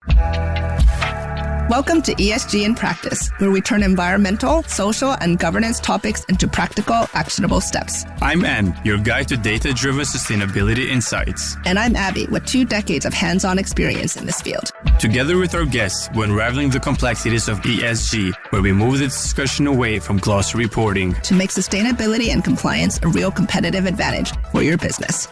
Welcome to ESG in Practice, where we turn environmental, social, and governance topics into practical, actionable steps. I'm Anne, your guide to data-driven sustainability insights. And I'm Abby, with 2 decades of hands-on experience in this field. Together with our guests, we're unraveling the complexities of ESG, where we move the discussion away from glossary reporting to make sustainability and compliance a real competitive advantage for your business.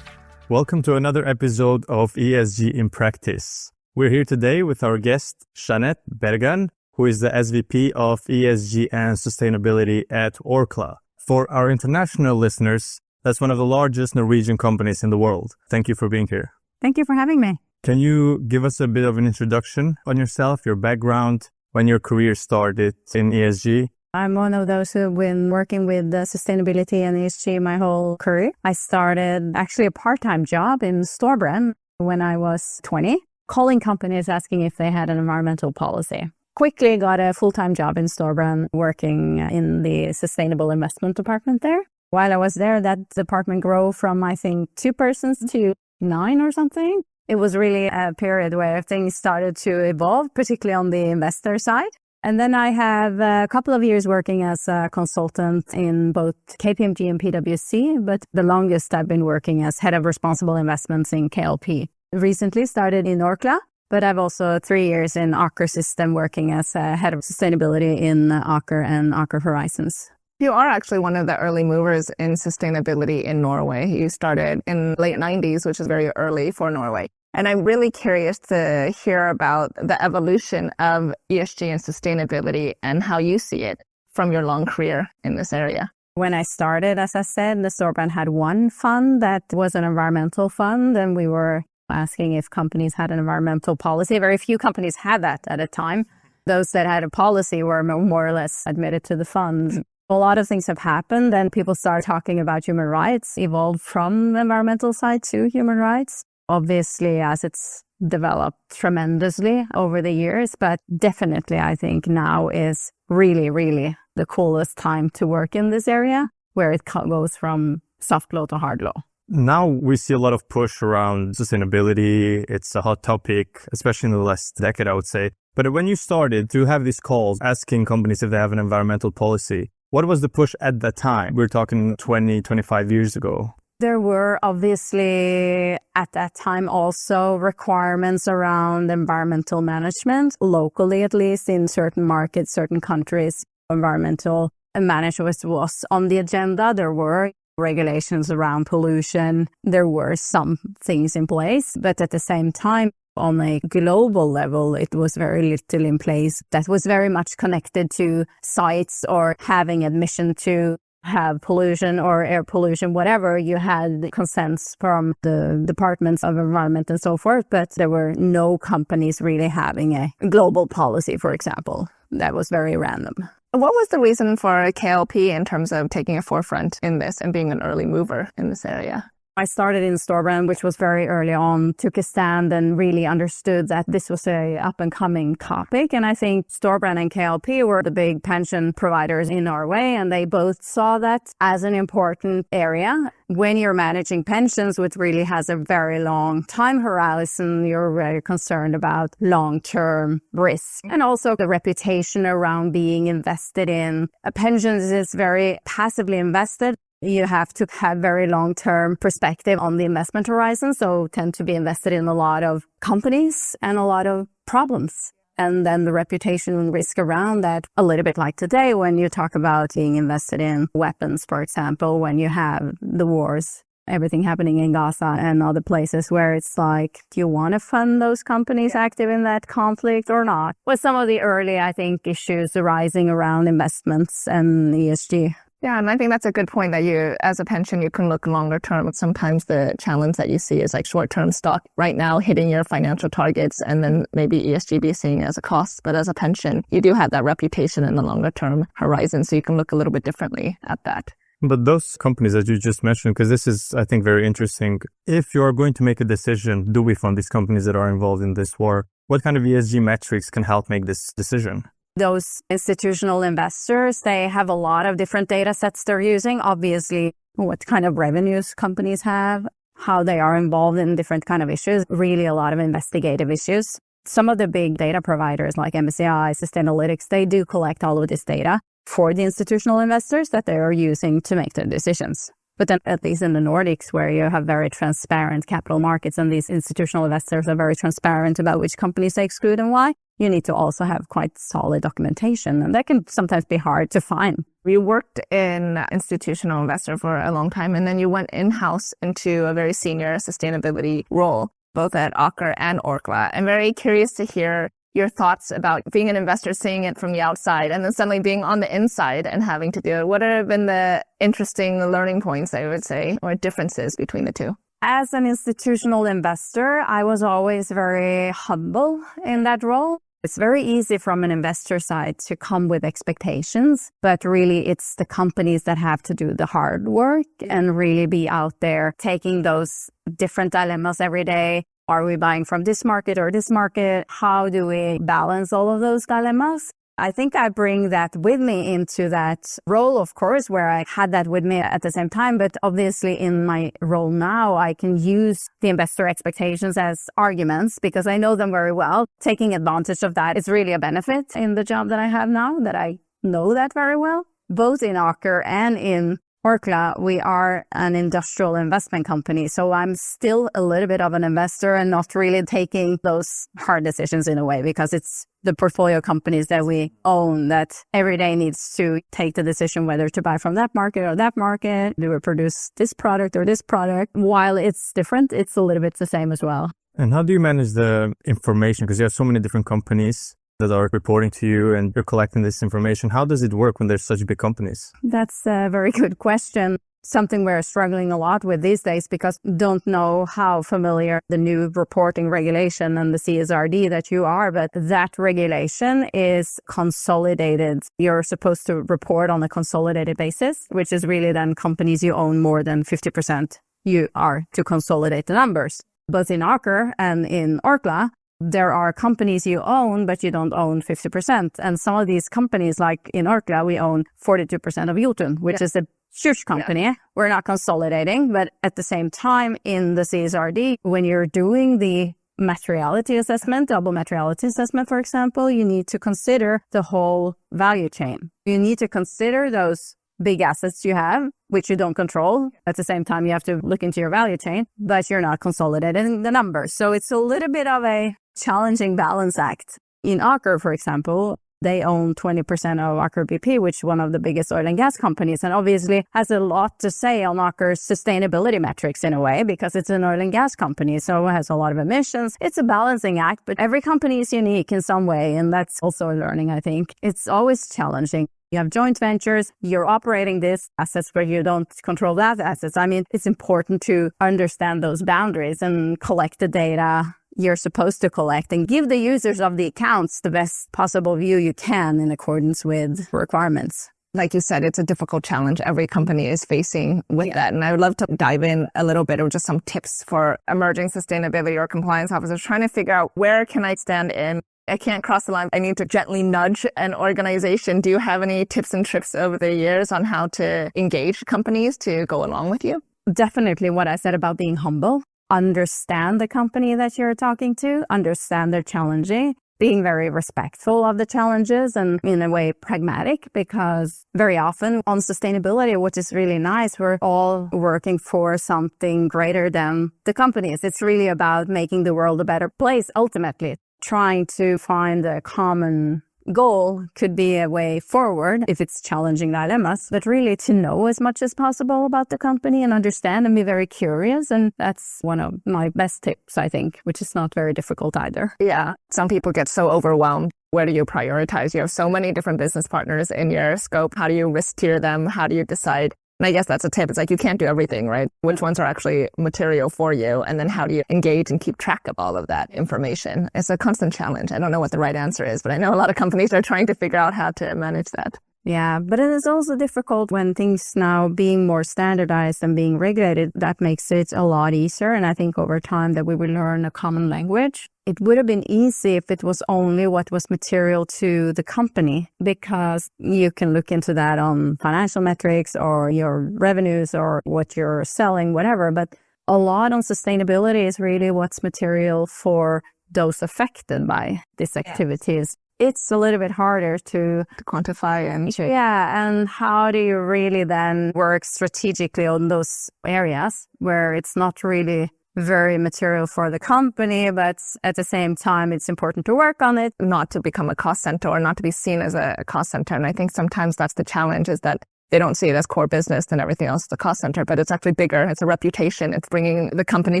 Welcome to another episode of ESG in Practice. We're here today with our guest, Jeanett Bergan, who is the SVP of ESG and Sustainability at Orkla. For our international listeners, that's one of the largest Norwegian companies in the world. Thank you for being here. Thank you for having me. Can you give us a bit of an introduction on yourself, your background, when your career started in ESG? I'm one of those who've been working with sustainability and ESG my whole career. I started actually a part-time job in Storebrand when I was 20, calling companies asking if they had an environmental policy. Quickly got a full-time job in Storebrand working in the sustainable investment department there. While I was there, that department grew from, I think, 2 persons to 9 or something. It was really a period where things started to evolve, particularly on the investor side. And then I have a couple of years working as a consultant in both KPMG and PwC, but the longest I've been working as head of responsible investments in KLP. Recently started in Orkla, but I've also 3 years in Aker System working as a head of sustainability in Aker and Aker Horizons. You are actually one of the early movers in sustainability in Norway. You started in late 90s, which is very early for Norway. And I'm really curious to hear about the evolution of ESG and sustainability and how you see it from your long career in this area. When I started, as I said, the Storebrand had one fund that was an environmental fund, and we were asking if companies had an environmental policy. Very few companies had that at a time. Those that had a policy were more or less admitted to the fund. A lot of things have happened, and people started talking about human rights, evolved from the environmental side to human rights. Obviously, as it's developed tremendously over the years, but definitely I think now is really, really the coolest time to work in this area, where it goes from soft law to hard law. Now we see a lot of push around sustainability. It's a hot topic, especially in the last decade, I would say. But when you started to have these calls asking companies if they have an environmental policy, what was the push at that time? We're talking 20, 25 years ago. There were obviously at that time also requirements around environmental management, locally at least in certain markets, certain countries. Environmental management was on the agenda. There were regulations around pollution. There were some things in place, but at the same time, on a global level, it was very little in place that was very much connected to sites or having admission to have pollution or air pollution, whatever. You had consents from the departments of environment and so forth, but there were no companies really having a global policy, for example. That was very random. What was the reason for KLP in terms of taking a forefront in this and being an early mover in this area? I started in Storebrand, which was very early on, took a stand and really understood that this was a up-and-coming topic. And I think Storebrand and KLP were the big pension providers in Norway, and they both saw that as an important area. When you're managing pensions, which really has a very long time horizon, you're very concerned about long-term risk. And also the reputation around being invested in pensions is very passively invested. You have to have very long-term perspective on the investment horizon, so tend to be invested in a lot of companies and a lot of problems. And then the reputation and risk around that, a little bit like today when you talk about being invested in weapons, for example, when you have the wars, everything happening in Gaza and other places where it's like, do you want to fund those companies active in that conflict or not? With some of the early, I think, issues arising around investments and ESG. Yeah, and I think that's a good point that you, as a pension, you can look longer term. Sometimes the challenge that you see is like short-term stock right now hitting your financial targets and then maybe ESG be seen as a cost. But as a pension, you do have that reputation in the longer term horizon, so you can look a little bit differently at that. But those companies that you just mentioned, because this is, I think, very interesting. If you're going to make a decision, do we fund these companies that are involved in this war? What kind of ESG metrics can help make this decision? Those institutional investors, they have a lot of different data sets they're using. Obviously, what kind of revenues companies have, how they are involved in different kind of issues, really a lot of investigative issues. Some of the big data providers like MSCI, Sustainalytics, they do collect all of this data for the institutional investors that they are using to make their decisions. But then at least in the Nordics, where you have very transparent capital markets and these institutional investors are very transparent about which companies they exclude and why, you need to also have quite solid documentation. And that can sometimes be hard to find. You worked in institutional investor for a long time, and then you went in-house into a very senior sustainability role, both at Aker and Orkla. I'm very curious to hear your thoughts about being an investor, seeing it from the outside, and then suddenly being on the inside and having to do it. What have been the interesting learning points, I would say, or differences between the two? As an institutional investor, I was always very humble in that role. It's very easy from an investor side to come with expectations, but really it's the companies that have to do the hard work and really be out there taking those different dilemmas every day. Are we buying from this market or this market? How do we balance all of those dilemmas? I think I bring that with me into that role, of course, where I had that with me at the same time. But obviously in my role now, I can use the investor expectations as arguments because I know them very well. Taking advantage of that is really a benefit in the job that I have now, that I know that very well. Both in Aker and in Orkla, we are an industrial investment company. So I'm still a little bit of an investor and not really taking those hard decisions in a way, because it's the portfolio companies that we own that every day needs to take the decision whether to buy from that market or that market. Do we produce this product or this product? While it's different, it's a little bit the same as well. And how do you manage the information? Because you have so many different companies that are reporting to you and you're collecting this information. How does it work when there's such big companies? That's a very good question. Something we're struggling a lot with these days because don't know how familiar the new reporting regulation and the CSRD that you are, but that regulation is consolidated. You're supposed to report on a consolidated basis, which is really then companies you own more than 50%. You are to consolidate the numbers. Both in Aker and in Orkla, there are companies you own, but you don't own 50%. And some of these companies, like in Orkla, we own 42% of Jotun, which is a huge company. Yeah. We're not consolidating, but at the same time in the CSRD, when you're doing the materiality assessment, double materiality assessment, for example, you need to consider the whole value chain. You need to consider those big assets you have, which you don't control. At the same time, you have to look into your value chain, but you're not consolidating the numbers. So it's a little bit of a challenging balance act. In Aker, for example, they own 20% of Aker BP, which is one of the biggest oil and gas companies, and obviously has a lot to say on Aker's sustainability metrics in a way, because it's an oil and gas company, so it has a lot of emissions. It's a balancing act, but every company is unique in some way, and that's also a learning, I think. It's always challenging. You have joint ventures, you're operating these assets where you don't control that assets. I mean, it's important to understand those boundaries and collect the data you're supposed to collect and give the users of the accounts the best possible view you can in accordance with requirements. Like you said, it's a difficult challenge every company is facing with that. And I would love to dive in a little bit of just some tips for emerging sustainability or compliance officers trying to figure out where can I stand in. I can't cross the line. I need to gently nudge an organization. Do you have any tips and tricks over the years on how to engage companies to go along with you? Definitely what I said about being humble. Understand the company that you're talking to, understand their challenging, being very respectful of the challenges and in a way pragmatic, because very often on sustainability, which is really nice, we're all working for something greater than the companies. It's really about making the world a better place, ultimately. Trying to find a common goal could be a way forward if it's challenging dilemmas, but really to know as much as possible about the company and understand and be very curious. And that's one of my best tips, I think, which is not very difficult either. Yeah. Some people get so overwhelmed. Where do you prioritize? You have so many different business partners in your scope. How do you risk tier them? How do you decide? And I guess that's a tip. It's like you can't do everything, right? Which ones are actually material for you? And then how do you engage and keep track of all of that information? It's a constant challenge. I don't know what the right answer is, but I know a lot of companies are trying to figure out how to manage that. Yeah, but it is also difficult when things now being more standardized and being regulated, that makes it a lot easier. And I think over time that we will learn a common language. It would have been easy if it was only what was material to the company, because you can look into that on financial metrics or your revenues or what you're selling, whatever. But a lot on sustainability is really what's material for those affected by these activities. It's a little bit harder to quantify and and how do you really then work strategically on those areas where it's not really very material for the company, but at the same time, it's important to work on it. not to become a cost center or not to be seen as a cost center. And I think sometimes that's the challenge, is that they don't see it as core business and everything else is a cost center, but it's actually bigger. It's a reputation. It's bringing the company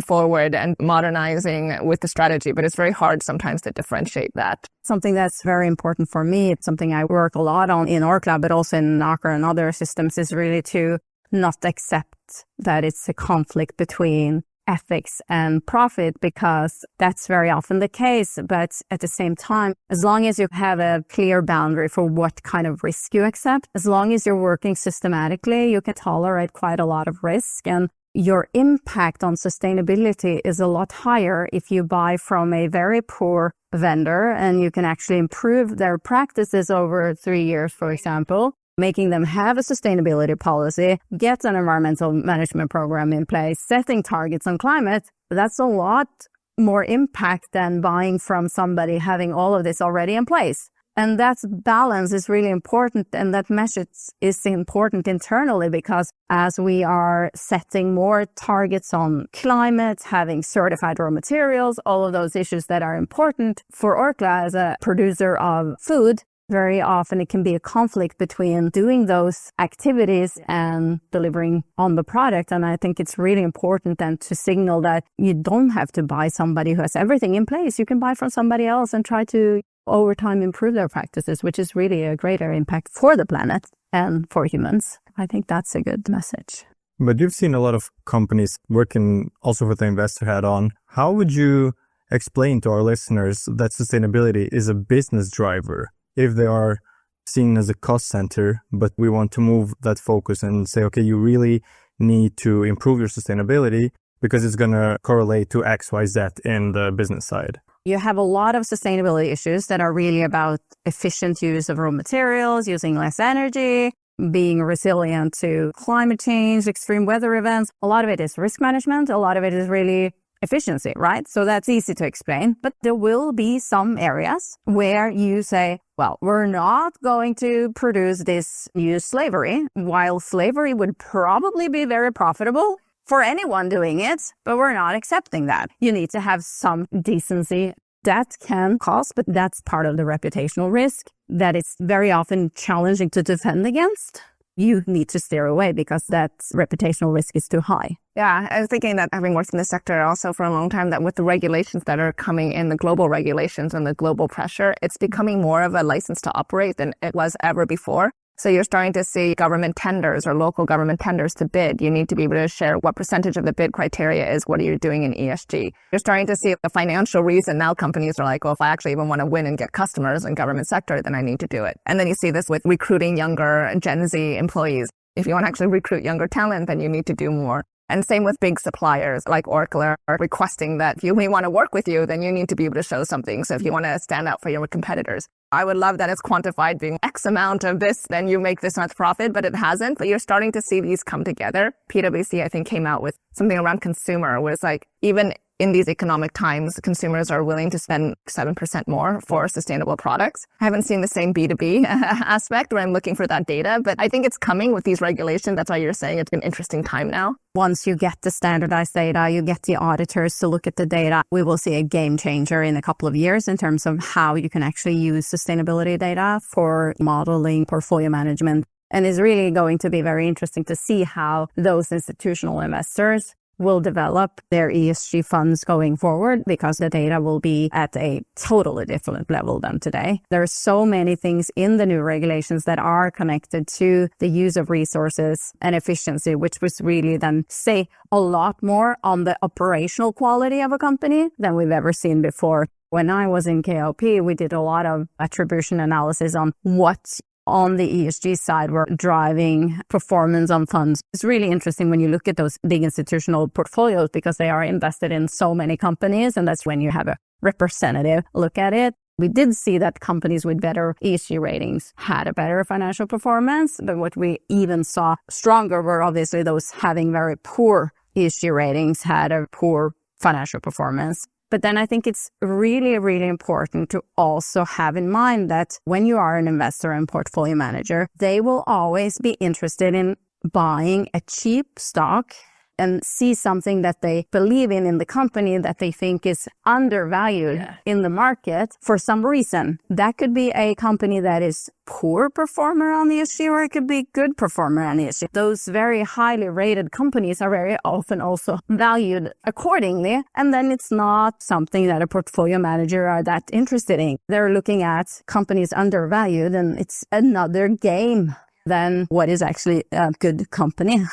forward and modernizing with the strategy. But it's very hard sometimes to differentiate that. Something that's very important for me, it's something I work a lot on in Orkla, but also in Aker and other systems, is really to not accept that it's a conflict between ethics and profit, because that's very often the case. But at the same time, as long as you have a clear boundary for what kind of risk you accept, as long as you're working systematically, you can tolerate quite a lot of risk. And your impact on sustainability is a lot higher if you buy from a very poor vendor and you can actually improve their practices over 3 years, for example, making them have a sustainability policy, get an environmental management program in place, setting targets on climate. That's a lot more impact than buying from somebody having all of this already in place. And that balance is really important, and that message is important internally, because as we are setting more targets on climate, having certified raw materials, all of those issues that are important for Orkla as a producer of food, very often it can be a conflict between doing those activities and delivering on the product. And I think it's really important then to signal that you don't have to buy somebody who has everything in place. You can buy from somebody else and try to over time improve their practices, which is really a greater impact for the planet and for humans. I think that's a good message. But you've seen a lot of companies working also with the investor hat on. How would you explain to our listeners that sustainability is a business driver if they are seen as a cost center, but we want to move that focus and say, okay, you really need to improve your sustainability because it's going to correlate to X, Y, Z in the business side? You have a lot of sustainability issues that are really about efficient use of raw materials, using less energy, being resilient to climate change, extreme weather events. A lot of it is risk management. A lot of it is really efficiency, right? So that's easy to explain. But there will be some areas where you say, well, we're not going to produce this new slavery, while slavery would probably be very profitable for anyone doing it, but we're not accepting that. You need to have some decency. That can cost, but that's part of the reputational risk that it's very often challenging to defend against. You need to steer away because that reputational risk is too high. Yeah, I was thinking that, having worked in the sector also for a long time, that with the regulations that are coming in, the global regulations and the global pressure, it's becoming more of a license to operate than it was ever before. So you're starting to see government tenders or local government tenders to bid. You need to be able to share what percentage of the bid criteria is what are you doing in ESG. You're starting to see the financial reason now. Companies are like, well, if I actually even want to win and get customers in government sector, then I need to do it. And then you see this with recruiting younger Gen Z employees. If you want to actually recruit younger talent, then you need to do more. And same with big suppliers like Orkla are requesting that if you may want to work with you, then you need to be able to show something. So if you want to stand out for your competitors, I would love that it's quantified being X amount of this, then you make this much profit, but it hasn't. But you're starting to see these come together. PwC, I think, came out with something around consumer, where it's like, even in these economic times, consumers are willing to spend 7% more for sustainable products. I haven't seen the same B2B aspect where I'm looking for that data, but I think it's coming with these regulations. That's why you're saying it's an interesting time now. Once you get the standardized data, you get the auditors to look at the data, we will see a game changer in a couple of years in terms of how you can actually use sustainability data for modeling, portfolio management. And it's really going to be very interesting to see how those institutional investors will develop their ESG funds going forward, because the data will be at a totally different level than today. There are so many things in the new regulations that are connected to the use of resources and efficiency, which was really then say a lot more on the operational quality of a company than we've ever seen before. When I was in KLP, we did a lot of attribution analysis on what on the ESG side were driving performance on funds. It's really interesting when you look at those big institutional portfolios, because they are invested in so many companies, and that's when you have a representative look at it. We did see that companies with better ESG ratings had a better financial performance, but what we even saw stronger were obviously those having very poor ESG ratings had a poor financial performance. But then I think it's really, really important to also have in mind that when you are an investor and portfolio manager, they will always be interested in buying a cheap stock and see something that they believe in the company that they think is undervalued in the market for some reason. That could be a company that is poor performer on ESG, or it could be good performer on ESG. Those very highly rated companies are very often also valued accordingly. And then it's not something that a portfolio manager are that interested in. They're looking at companies undervalued, and it's another game than what is actually a good company.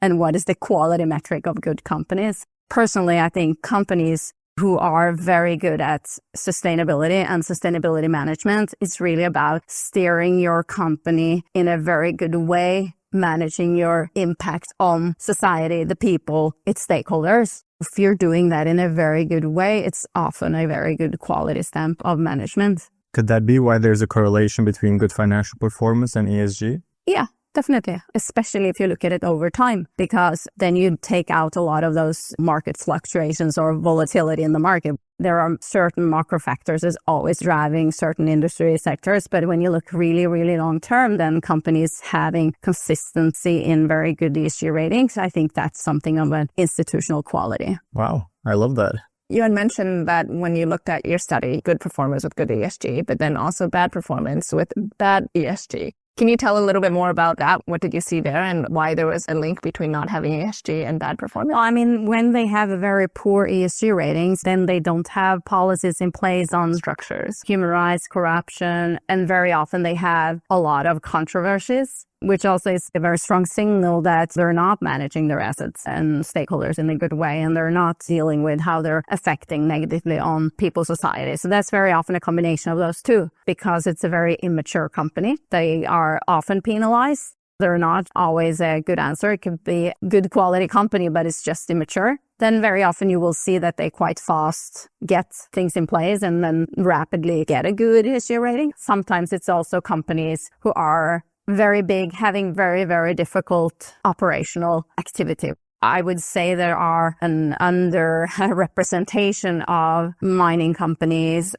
And what is the quality metric of good companies? Personally, I think companies who are very good at sustainability and sustainability management, it's really about steering your company in a very good way, managing your impact on society, the people, its stakeholders. If you're doing that in a very good way, it's often a very good quality stamp of management. Could that be why there's a correlation between good financial performance and ESG? Yeah. Definitely, especially if you look at it over time, because then you take out a lot of those market fluctuations or volatility in the market. There are certain macro factors that's always driving certain industry sectors. But when you look really, really long term, then companies having consistency in very good ESG ratings, I think that's something of an institutional quality. Wow, I love that. You had mentioned that when you looked at your study, good performance with good ESG, but then also bad performance with bad ESG. Can you tell a little bit more about that? What did you see there and why there was a link between not having ESG and bad performance? Well, I mean, when they have a very poor ESG ratings, then they don't have policies in place on structures, human rights, corruption, and very often they have a lot of controversies, which also is a very strong signal that they're not managing their assets and stakeholders in a good way, and they're not dealing with how they're affecting negatively on people's society. So that's very often a combination of those two, because it's a very immature company. They are often penalized. They're not always a good answer. It could be a good quality company, but it's just immature. Then very often you will see that they quite fast get things in place and then rapidly get a good ESG rating. Sometimes it's also companies who are very big, having very, very difficult operational activity. I would say there are an underrepresentation of mining companies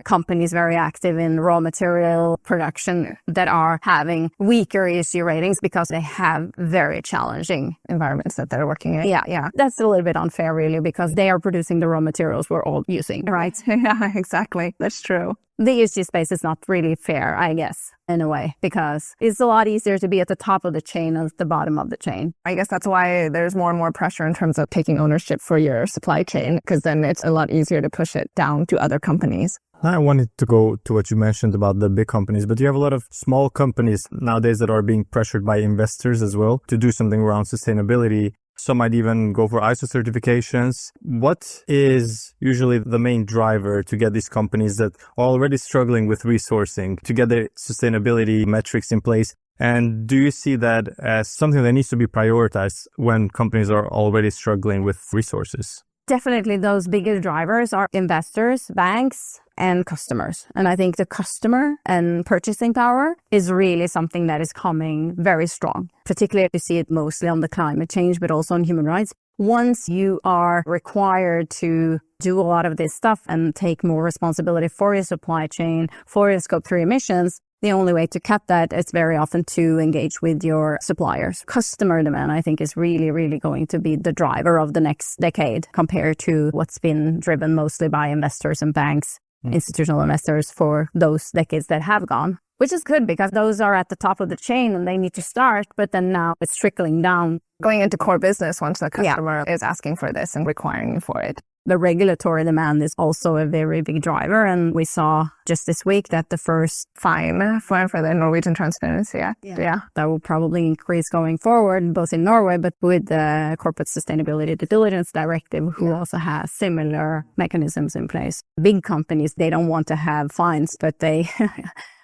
very active in raw material production that are having weaker ESG ratings because they have very challenging Environments that they're working in. Yeah. That's a little bit unfair, really, because they are producing the raw materials we're all using, right? Yeah, exactly. That's true. The ESG space is not really fair, I guess, in a way, because it's a lot easier to be at the top of the chain than at the bottom of the chain. I guess that's why there's more and more pressure in terms of taking ownership for your supply chain, because then it's a lot easier to push it down to other companies. I wanted to go to what you mentioned about the big companies, but you have a lot of small companies nowadays that are being pressured by investors as well to do something around sustainability. Some might even go for ISO certifications. What is usually the main driver to get these companies that are already struggling with resourcing to get their sustainability metrics in place? And do you see that as something that needs to be prioritized when companies are already struggling with resources? Definitely those bigger drivers are investors, banks, and customers. And I think the customer and purchasing power is really something that is coming very strong. Particularly, you see it mostly on the climate change, but also on human rights. Once you are required to do a lot of this stuff and take more responsibility for your supply chain, for your Scope 3 emissions, the only way to cut that is very often to engage with your suppliers. Customer demand, I think, is really, really going to be the driver of the next decade compared to what's been driven mostly by investors and banks, institutional investors for those decades that have gone, which is good because those are at the top of the chain and they need to start, but then now it's trickling down. Going into core business once the customer is asking for this and requiring you for it. The regulatory demand is also a very big driver. And we saw just this week that the first fine for the Norwegian Transparency Act. Yeah. That will probably increase going forward, both in Norway, but with the Corporate Sustainability Due Diligence Directive, who also has similar mechanisms in place. Big companies, they don't want to have fines, but they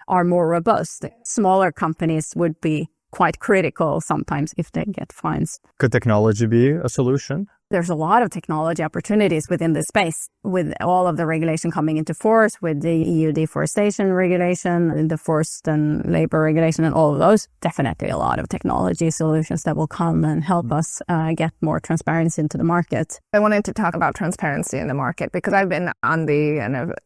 are more robust. Smaller companies would be quite critical sometimes if they get fines. Could technology be a solution? There's a lot of technology opportunities within this space with all of the regulation coming into force, with the EU deforestation regulation, the forced and labor regulation, and all of those. Definitely a lot of technology solutions that will come and help us get more transparency into the market. I wanted to talk about transparency in the market because I've been on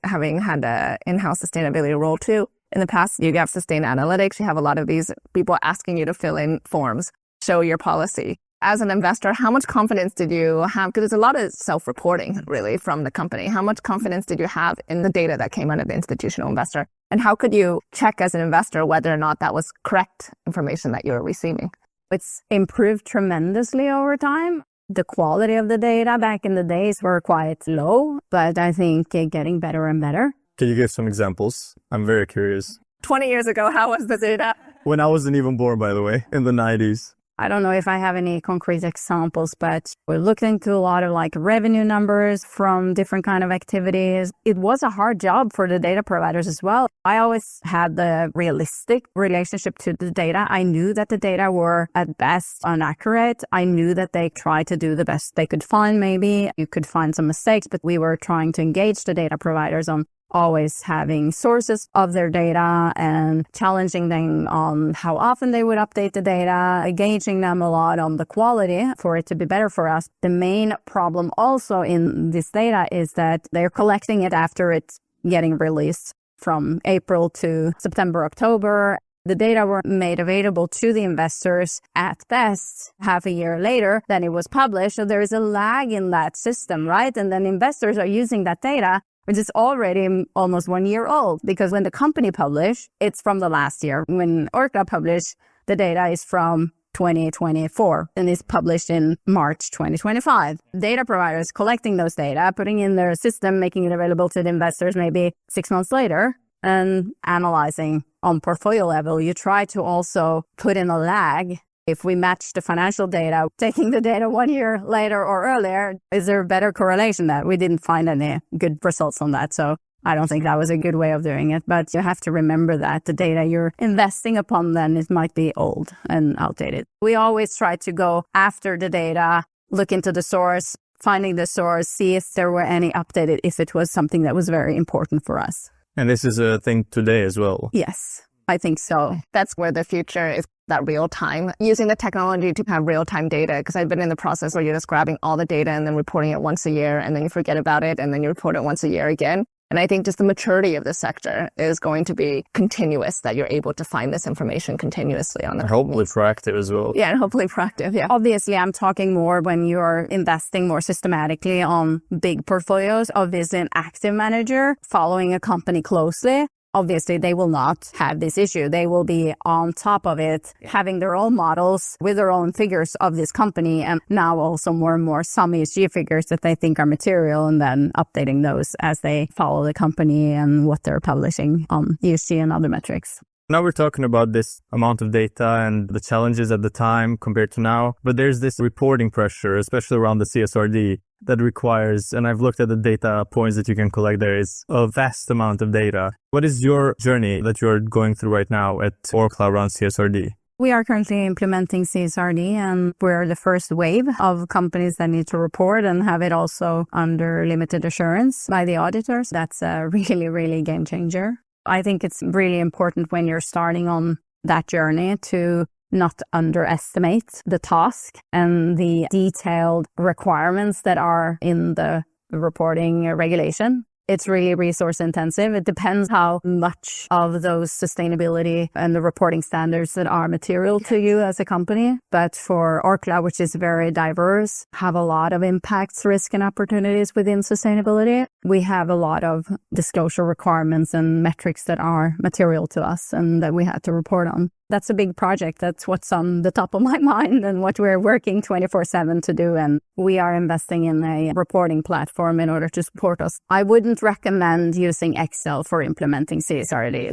having had an in-house sustainability role too. In the past, you have Sustainalytics, you have a lot of these people asking you to fill in forms, show your policy. As an investor, how much confidence did you have? Because there's a lot of self-reporting, really, from the company. How much confidence did you have in the data that came out of the institutional investor? And how could you check as an investor whether or not that was correct information that you're receiving? It's improved tremendously over time. The quality of the data back in the days were quite low, but I think getting better and better. Can you give some examples? I'm very curious. 20 years ago, how was the data? When I wasn't even born, by the way, in the 90s. I don't know if I have any concrete examples, but we're looking into a lot of like revenue numbers from different kind of activities. It was a hard job for the data providers as well. I always had the realistic relationship to the data. I knew that the data were at best inaccurate. I knew that they tried to do the best they could find. Maybe you could find some mistakes, but we were trying to engage the data providers on always having sources of their data and challenging them on how often they would update the data, engaging them a lot on the quality for it to be better for us. The main problem also in this data is that they're collecting it after it's getting released from April to September, October. The data were made available to the investors at best half a year later than it was published. So there is a lag in that system, right? And then investors are using that data, which is already almost 1 year old, because when the company published, it's from the last year. When Orkla published, the data is from 2024 and is published in March 2025. Data providers collecting those data, putting in their system, making it available to the investors maybe 6 months later, and analyzing on portfolio level. You try to also put in a lag. If we match the financial data, taking the data 1 year later or earlier, is there a better correlation? That we didn't find any good results on that. So I don't think that was a good way of doing it. But you have to remember that the data you're investing upon then, it might be old and outdated. We always try to go after the data, look into the source, finding the source, see if there were any updated, if it was something that was very important for us. And this is a thing today as well. Yes, I think so. That's where the future is, that real time, using the technology to have real time data. Because I've been in the process where you're just grabbing all the data and then reporting it once a year, and then you forget about it, and then you report it once a year again. And I think just the maturity of the sector is going to be continuous, that you're able to find this information continuously on the Hopefully proactive as well. Yeah, and hopefully proactive, yeah. Obviously, I'm talking more when you're investing more systematically on big portfolios. Obviously, an active manager following a company closely, obviously, they will not have this issue. They will be on top of it, having their own models with their own figures of this company, and now also more and more some ESG figures that they think are material, and then updating those as they follow the company and what they're publishing on ESG and other metrics. Now we're talking about this amount of data and the challenges at the time compared to now, but there's this reporting pressure, especially around the CSRD, that requires, and I've looked at the data points that you can collect there, is a vast amount of data. What is your journey that you're going through right now at Orkla around CSRD? We are currently implementing CSRD, and we're the first wave of companies that need to report and have it also under limited assurance by the auditors. That's a really, really game changer. I think it's really important when you're starting on that journey to not underestimate the task and the detailed requirements that are in the reporting regulation. It's really resource intensive. It depends how much of those sustainability and the reporting standards that are material to you as a company. But for Orkla, which is very diverse, have a lot of impacts, risk and opportunities within sustainability, we have a lot of disclosure requirements and metrics that are material to us and that we had to report on. That's a big project. That's what's on the top of my mind and what we're working 24/7 to do. And we are investing in a reporting platform in order to support us. I wouldn't recommend using Excel for implementing CSRD.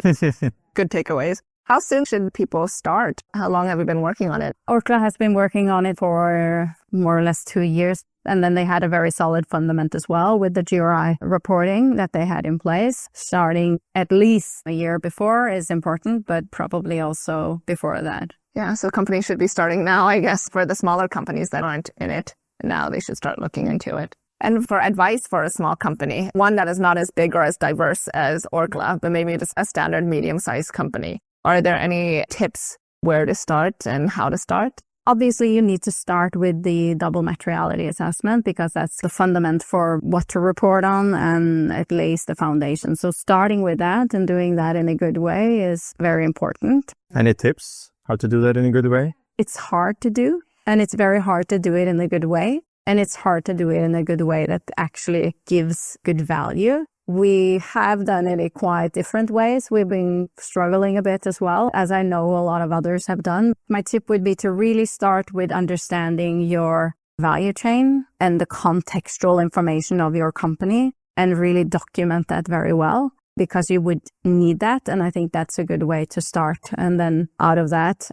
Good takeaways. How soon should people start? How long have you been working on it? Orkla has been working on it for more or less 2 years. And then they had a very solid fundament as well with the GRI reporting that they had in place. Starting at least a year before is important, but probably also before that. Yeah, so companies should be starting now, I guess, for the smaller companies that aren't in it. now they should start looking into it. And for advice for a small company, one that is not as big or as diverse as Orkla, but maybe just a standard medium-sized company, are there any tips where to start and how to start? Obviously, you need to start with the double materiality assessment because that's the fundament for what to report on and at least the foundation. So starting with that and doing that in a good way is very important. Any tips how to do that in a good way? It's hard to do, and it's very hard to do it in a good way. And it's hard to do it in a good way that actually gives good value. We have done it in quite different ways. We've been struggling a bit as well, as I know a lot of others have done. My tip would be to really start with understanding your value chain and the contextual information of your company and really document that very well, because you would need that. And I think that's a good way to start. And then out of that,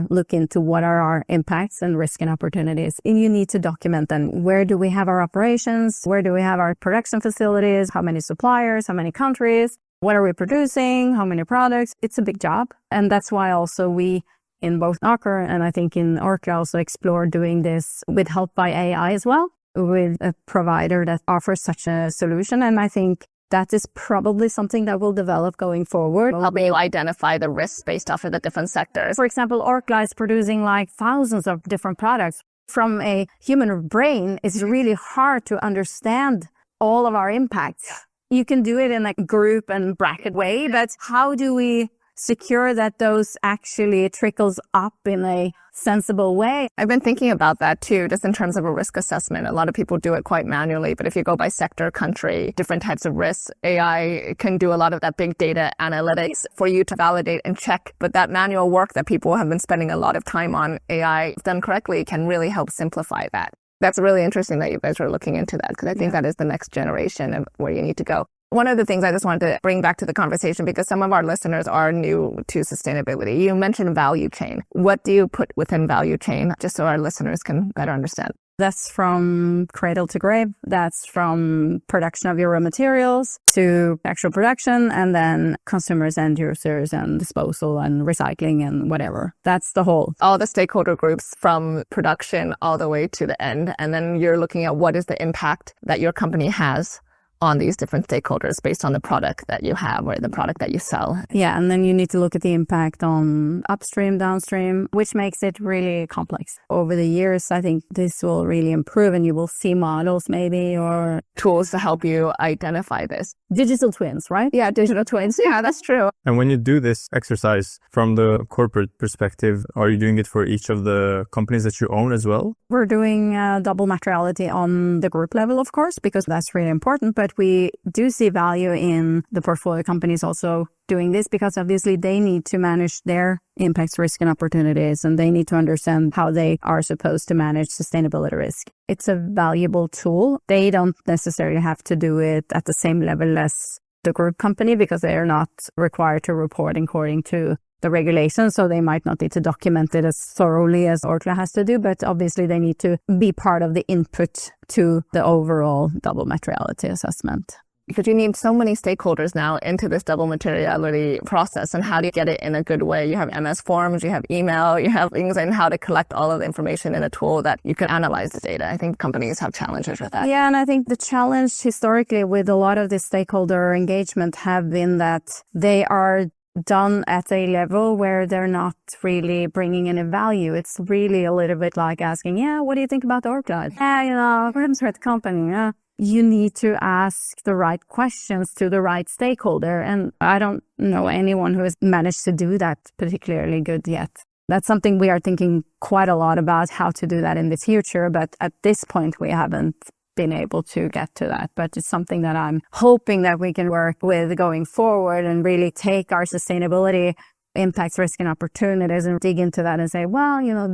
look into what are our impacts and risk and opportunities. And you need to document then, where do we have our operations? Where do we have our production facilities? How many suppliers? How many countries? What are we producing? How many products? It's a big job. And that's why also we, in both Aker and I think in Orkla, also explore doing this with help by AI as well, with a provider that offers such a solution. And I think that is probably something that will develop going forward. Helping you identify the risks based off of the different sectors. For example, Orkla is producing like thousands of different products. From a human brain, it's really hard to understand all of our impacts. You can do it in a group and bracket way, but how do we secure that those actually trickles up in a sensible way? I've been thinking about that too, just in terms of a risk assessment. A lot of people do it quite manually, but if you go by sector, country, different types of risks, AI can do a lot of that big data analytics for you to validate and check. But that manual work that people have been spending a lot of time on, AI, if done correctly, can really help simplify that. That's really interesting that you guys are looking into that, because I think that is the next generation of where you need to go. One of the things I just wanted to bring back to the conversation, because some of our listeners are new to sustainability. You mentioned value chain. What do you put within value chain, just so our listeners can better understand? That's from cradle to grave. That's from production of your raw materials to actual production, and then consumers, end users, and disposal and recycling and whatever. That's the whole. All the stakeholder groups from production all the way to the end. And then you're looking at what is the impact that your company has on these different stakeholders based on the product that you have or the product that you sell. Yeah, and then you need to look at the impact on upstream, downstream, which makes it really complex. Over the years, I think this will really improve, and you will see models maybe or tools to help you identify this. Digital twins, right? Yeah, digital twins. Yeah, that's true. And when you do this exercise from the corporate perspective, are you doing it for each of the companies that you own as well? We're doing double materiality on the group level, of course, because that's really important. But we do see value in the portfolio companies also doing this, because obviously they need to manage their impacts, risk, and opportunities, and they need to understand how they are supposed to manage sustainability risk. It's a valuable tool. They don't necessarily have to do it at the same level as the group company, because they are not required to report according to the regulations, so they might not need to document it as thoroughly as Orkla has to do, but obviously they need to be part of the input to the overall double materiality assessment. Because you need so many stakeholders now into this double materiality process, and how do you get it in a good way? You have MS forms, you have email, you have things, and how to collect all of the information in a tool that you can analyze the data. I think companies have challenges with that. Yeah, and I think the challenge historically with a lot of this stakeholder engagement have been that they are done at a level where they're not really bringing any value. It's really a little bit like asking, what do you think about the Orkla? What happens with the company? Yeah. You need to ask the right questions to the right stakeholder. And I don't know anyone who has managed to do that particularly good yet. That's something we are thinking quite a lot about, how to do that in the future. But at this point, we haven't been able to get to that. But it's something that I'm hoping that we can work with going forward and really take our sustainability impacts, risk, and opportunities and dig into that and say,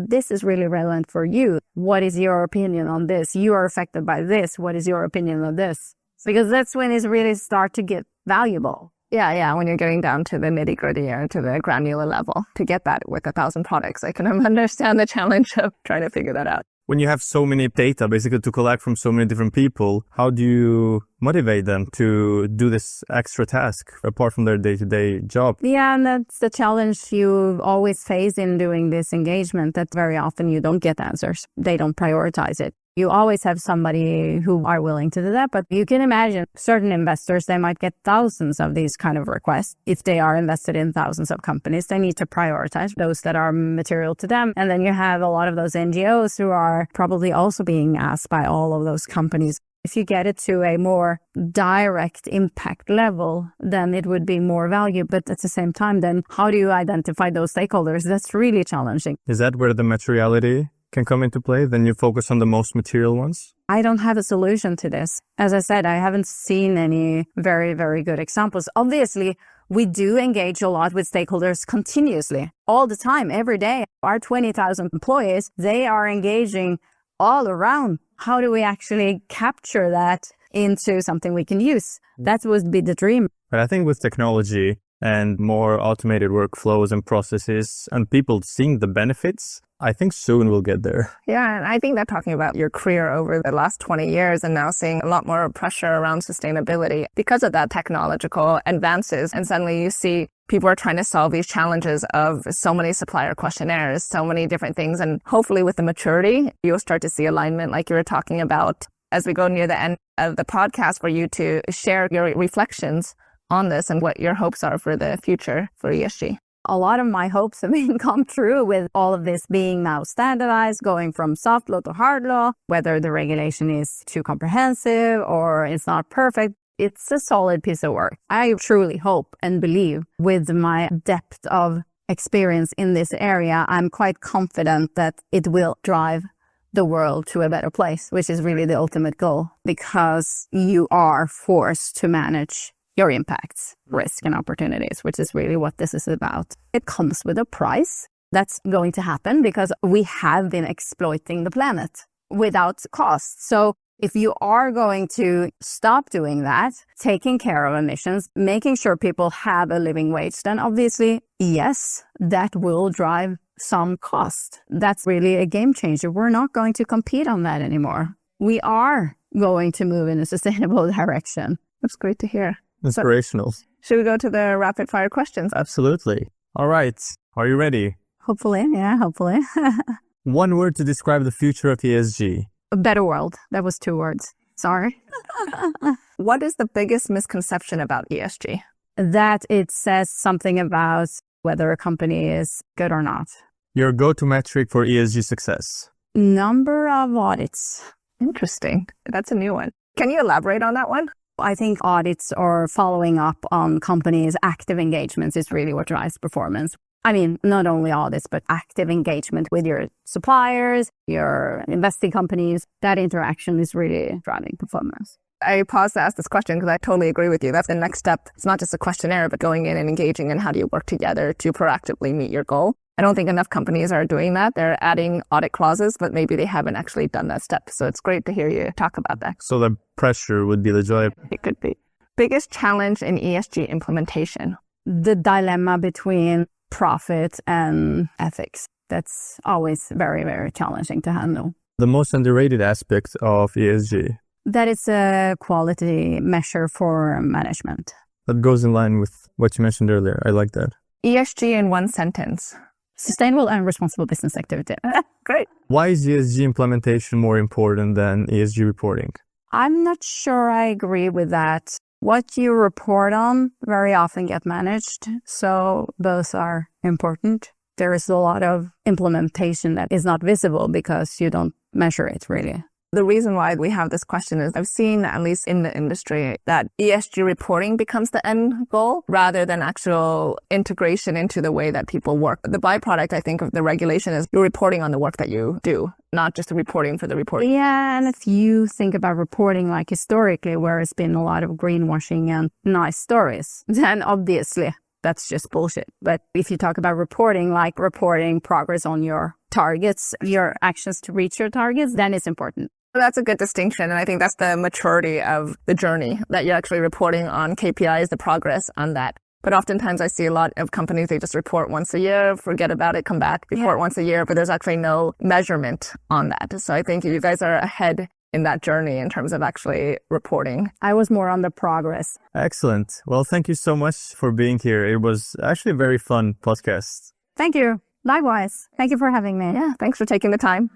this is really relevant for you. What is your opinion on this? You are affected by this. What is your opinion on this? Because that's when it really start to get valuable. Yeah. When you're getting down to the nitty gritty or to the granular level to get that with 1,000 products, I can understand the challenge of trying to figure that out. When you have so many data basically to collect from so many different people, how do you motivate them to do this extra task apart from their day-to-day job? Yeah, and that's the challenge you always face in doing this engagement, that very often you don't get answers. They don't prioritize it. You always have somebody who are willing to do that, but you can imagine certain investors, they might get thousands of these kind of requests. If they are invested in thousands of companies, they need to prioritize those that are material to them. And then you have a lot of those NGOs who are probably also being asked by all of those companies. If you get it to a more direct impact level, then it would be more value. But at the same time, then how do you identify those stakeholders? That's really challenging. Is that where the materiality can come into play? Then you focus on the most material ones? I don't have a solution to this. As I said, I haven't seen any very, very good examples. Obviously, we do engage a lot with stakeholders continuously, all the time, every day. Our 20,000 employees, they are engaging all around. How do we actually capture that into something we can use? That would be the dream. But I think with technology and more automated workflows and processes and people seeing the benefits, I think soon we'll get there. Yeah, and I think that talking about your career over the last 20 years and now seeing a lot more pressure around sustainability because of that technological advances. And suddenly you see people are trying to solve these challenges of so many supplier questionnaires, so many different things. And hopefully with the maturity, you'll start to see alignment like you were talking about as we go near the end of the podcast for you to share your reflections on this and what your hopes are for the future for ESG. A lot of my hopes have been come true with all of this being now standardized, going from soft law to hard law, whether the regulation is too comprehensive or it's not perfect. It's a solid piece of work. I truly hope and believe with my depth of experience in this area, I'm quite confident that it will drive the world to a better place, which is really the ultimate goal, because you are forced to manage your impacts, risk and opportunities, which is really what this is about. It comes with a price. That's going to happen because we have been exploiting the planet without cost. So if you are going to stop doing that, taking care of emissions, making sure people have a living wage, then obviously, yes, that will drive some cost. That's really a game changer. We're not going to compete on that anymore. We are going to move in a sustainable direction. That's great to hear. Inspirational. So, should we go to the rapid fire questions? Absolutely. All right. Are you ready? Hopefully. Yeah, hopefully. One word to describe the future of ESG. A better world. That was 2 words. Sorry. What is the biggest misconception about ESG? That it says something about whether a company is good or not. Your go-to metric for ESG success. Number of audits. Interesting. That's a new one. Can you elaborate on that one? I think audits or following up on companies' active engagements is really what drives performance. I mean, not only audits, but active engagement with your suppliers, your investing companies. That interaction is really driving performance. I paused to ask this question because I totally agree with you. That's the next step. It's not just a questionnaire, but going in and engaging and how do you work together to proactively meet your goal. I don't think enough companies are doing that. They're adding audit clauses, but maybe they haven't actually done that step. So it's great to hear you talk about that. So the pressure would be the joy. It could be. Biggest challenge in ESG implementation? The dilemma between profit and ethics. That's always very, very challenging to handle. The most underrated aspect of ESG. That it's a quality measure for management. That goes in line with what you mentioned earlier. I like that. ESG in one sentence. Sustainable and responsible business activity. Great. Why is ESG implementation more important than ESG reporting? I'm not sure I agree with that. What you report on very often get managed, so both are important. There is a lot of implementation that is not visible because you don't measure it really. The reason why we have this question is I've seen, at least in the industry, that ESG reporting becomes the end goal rather than actual integration into the way that people work. The byproduct, I think, of the regulation is you're reporting on the work that you do, not just the reporting for the reporting. Yeah, and if you think about reporting like historically, where it's been a lot of greenwashing and nice stories, then obviously that's just bullshit. But if you talk about reporting, like reporting progress on your targets, your actions to reach your targets, then it's important. That's a good distinction. And I think that's the maturity of the journey, that you're actually reporting on KPIs, the progress on that. But oftentimes I see a lot of companies, they just report once a year, forget about it, come back, report once a year, but there's actually no measurement on that. So I think you guys are ahead in that journey in terms of actually reporting. I was more on the progress. Excellent. Well, thank you so much for being here. It was actually a very fun podcast. Thank you. Likewise. Thank you for having me. Yeah, thanks for taking the time.